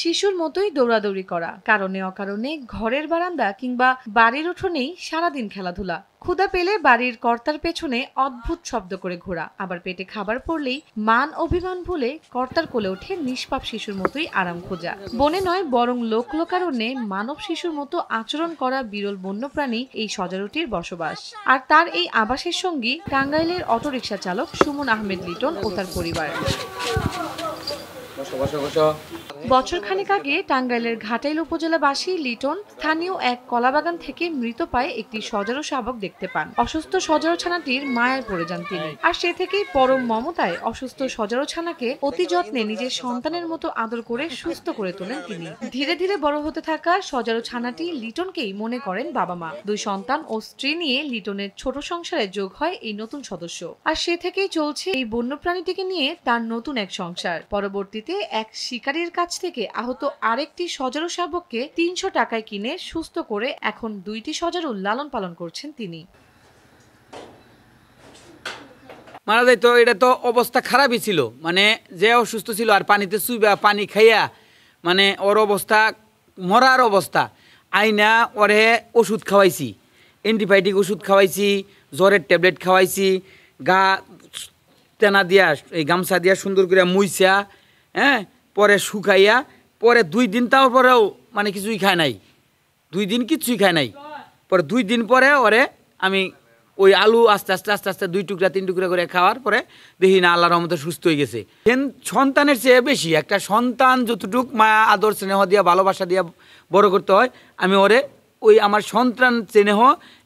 শিশুর মতোই দৌড়াদৌড়ি করা, কারণে অকারণে ঘরের বারান্দা কিংবা বাড়ির উঠোনেই সারাদিন খেলাধুলা। ক্ষুধা পেলে বাড়ির কর্তার পেছনে অদ্ভুত শব্দ করে ঘোরা, আবার পেটে খাবার পড়লেই মান অভিমান ভুলে কর্তার কোলে ওঠে নিষ্পাপ শিশুর মতোই আরাম খোঁজা। বনে নয় বরং লোকারণ্যে মানব শিশুর মতো আচরণ করা বিরল বন্যপ্রাণী এই সজারুটির বসবাস। আর তার এই আবাসের সঙ্গী টাঙ্গাইলের অটোরিকশা চালক সুমন আহমেদ লিটন ও তার পরিবার। বছরখানেক আগে টাঙ্গাইলের ঘাটাইল উপজেলাবাসী লিটন স্থানীয় এক কলাবাগান থেকে মৃত পায়ে একটি সজারু শাবক দেখতে পান। অসুস্থ সজারু ছানাটির মায়ায় পড়ে যান তিনি, আর সে থেকেই পরম মমতায় অসুস্থ সজারু ছানাকে অতি যত্নে নিজের সন্তানের মতো আদর করে সুস্থ করে তোলেন তিনি। ধীরে ধীরে বড় হতে থাকা সজারু ছানাটি লিটনকেই মনে করেন বাবা মা। দুই সন্তান ও স্ত্রী নিয়ে লিটনের ছোট সংসারে যোগ হয় এই নতুন সদস্য, আর সে থেকেই চলছে এই বন্যপ্রাণীটিকে নিয়ে তার নতুন এক সংসার। পরবর্তীতে এক শিকারীর কাছ থেকে আহত আরেকটি সজারু শাবককে ৩০০ টাকায় কিনে সুস্থ করে এখন দুইটি সজারু লালন পালন করছেন তিনি। মারা যাইতো, এটা তো অবস্থা খারাপই ছিল, মানে যে অসুস্থ ছিল আর পানিতে চুইবা পানি খাইয়া মানে ওর অবস্থা মরার অবস্থা। আইনা ওরে ওষুধ খাওয়াইছি, অ্যান্টিবায়োটিক ওষুধ খাওয়াইছি, জ্বরের ট্যাবলেট খাওয়াইছি, গা তেনা দিয়া এই গামছা দিয়া সুন্দর করে মুইছা, হ্যাঁ, পরে শুকাইয়া পরে 2 দিন তারপরেও মানে কিছুই খায় নাই, 2 দিন কিছুই খায় নাই। পরে 2 দিন পরে ওরে আমি ওই আলু আস্তে আস্তে আস্তে আস্তে 2 টুকরা 3 টুকরা করে খাওয়ার পরে দেখি না আল্লাহর রহমতে সুস্থ হয়ে গেছে। সন্তানের চেয়ে বেশি একটা সন্তান যতটুক মায়া আদর স্নেহ দিয়া ভালোবাসা দিয়া বড় করতে হয়, আমি ওরে ওই আমার সন্তান স্নেহ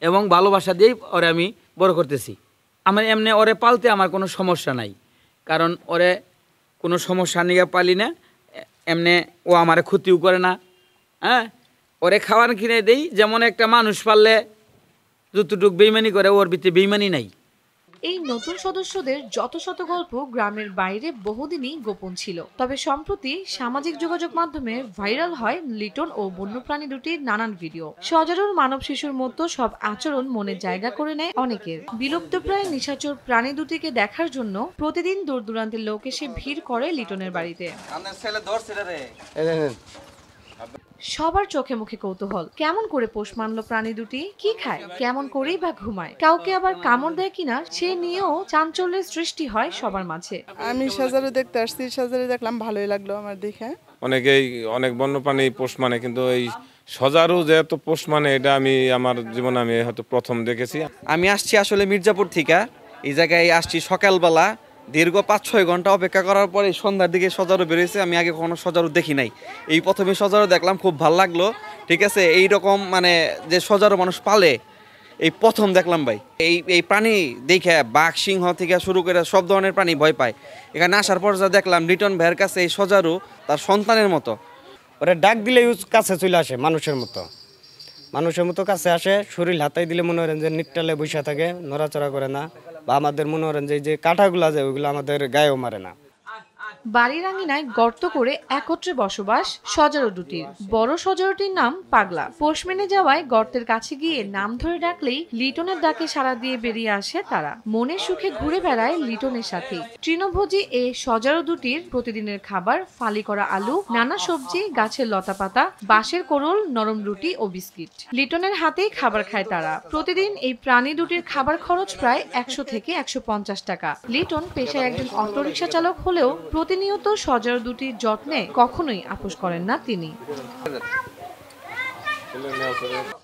এবং ভালোবাসা দিয়েই ওরে আমি বড় করতেছি। আমার এমনি ওরে পালতে আমার কোনো সমস্যা নাই, কারণ ওরে কোনো সমস্যা নিয়ে পালি না, এমনি ও আমার ক্ষতিও করে না। হ্যাঁ, ওরে খাবার কিনে দেই, যেমন একটা মানুষ পাললে যতটুক বেইমানি করে ওর ভিতরে বেইমানি নাই। এই নতুন সদস্যদের যত শত গল্প গ্রামের বাইরে বহুদিনই গোপন ছিল, তবে সম্প্রতি সামাজিক যোগাযোগ মাধ্যমে ভাইরাল হয় লিটন ও বন্যপ্রাণী দুটির নানান ভিডিও। সজারুর মানব শিশুর মতো সব আচরণ মনে জায়গা করে নেয় অনেকের। বিলুপ্তপ্রায় নিশাচর প্রাণী দুটিকে দেখার জন্য প্রতিদিন দূর দূরান্তের লোক এসে ভিড় করে লিটনের বাড়িতে। সবার চোখে মুখে কৌতূহল, কেমন করে পোষ মানলো প্রাণী দুটি, কি খায়, কেমন করেই বা ঘুমায়, কাউকে আবার কামড় দেয় কিনা সে নিয়েও চাঞ্চল্যের সৃষ্টি হয় সবার মাঝে। আমি সজারু দেখতে আসছি, সজারু দেখলাম, ভালোই লাগলো আমার দেখে। অনেক বন্যপ্রাণী পোষ মানে, কিন্তু এই সজারু যে এত পোষ মানে এটা আমি আমার জীবনে আমি হয়তো প্রথম দেখেছি। আমি আসছি আসলে মির্জাপুর থেকে, এই জায়গায় আসছি সকালবেলা, দীর্ঘ 5-6 ঘন্টা অপেক্ষা করার পরে সন্ধ্যার দিকে সজারু বেরিয়েছে। আমি আগে কখনো সজারু দেখি নাই, এই প্রথমে সজারু দেখলাম, খুব ভালো লাগলো। ঠিক আছে, এইরকম মানে যে সজারু মানুষ পালে এই প্রথম দেখলাম ভাই। এই প্রাণী দেখে বাঘ সিংহ থেকে শুরু করে সব ধরনের প্রাণী ভয় পায়। এখানে আসার পর যা দেখলাম লিটন ভাইয়ের কাছে এই সজারু তার সন্তানের মতো, ওরা ডাক দিলে কাছে চলে আসে, মানুষের মতো কাছে আসে। শরীর হাতাই দিলে মনে করেন যে নিটটালে বসে থাকে, নড়াচড়া করে না, বা আমাদের মনে করেন যে কাঁটাগুলা যায় ওইগুলো আমাদের গায়েও মারে না। বাড়ির আঙিনায় গর্ত করে একত্রে বসবাস সজারু দুটির। বড় সজারুটির নাম পাগলা। পোষ মেনে যাওয়ায় গর্তের কাছে গিয়ে নাম ধরে ডাকলেই লিটনের ডাকে সাড়া দিয়ে বেরিয়ে আসে তারা। মনের সুখে ঘুরে বেড়ায় লিটনের সাথে। তৃণভোজী এই সজারু দুটির প্রতিদিনের খাবার ফালি করা আলু, নানা সবজি, গাছের লতাপাতা, বাঁশের কোরল, নরম রুটি ও বিস্কিট। লিটনের হাতেই খাবার খায় তারা। প্রতিদিন এই প্রাণী দুটির খাবার খরচ প্রায় 100 থেকে 150 টাকা। লিটন পেশায় একজন অটোরিকশা চালক হলেও প্রতিনিয়ত সজারু দুটির যত্নে কখনোই আপোষ করেন না তিনি।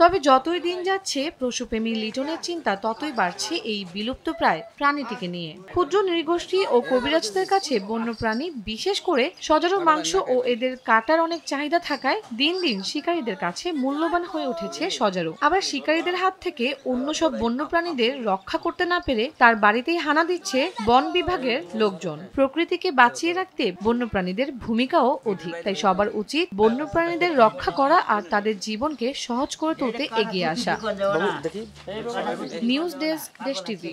তবে যতই দিন যাচ্ছে পশুপ্রেমী লিটনের চিন্তা ততই বাড়ছে এই বিলুপ্তপ্রায় প্রাণীটিকে নিয়ে। ক্ষুদ্র নৃগোষ্ঠী ও কবিরাজদের কাছে বন্যপ্রাণী, বিশেষ করে সজারুর মাংস ও এদের কাটার অনেক চাহিদা থাকায় দিন দিন শিকারীদের কাছে মূল্যবান হয়ে উঠেছে সজারু। আবার শিকারীদের হাত থেকে অন্য সব বন্যপ্রাণীদের রক্ষা করতে না পেরে তার বাড়িতেই হানা দিচ্ছে বন বিভাগের লোকজন। প্রকৃতিকে বাঁচিয়ে রাখতে বন্যপ্রাণীদের ভূমিকাও অধিক, তাই সবার উচিত বন্যপ্রাণীদের রক্ষা করা আর তাদের জীবনকে সহজ করে তুলতে এগিয়ে আসা। নিউজ ডেস্ক, দেশ টিভি।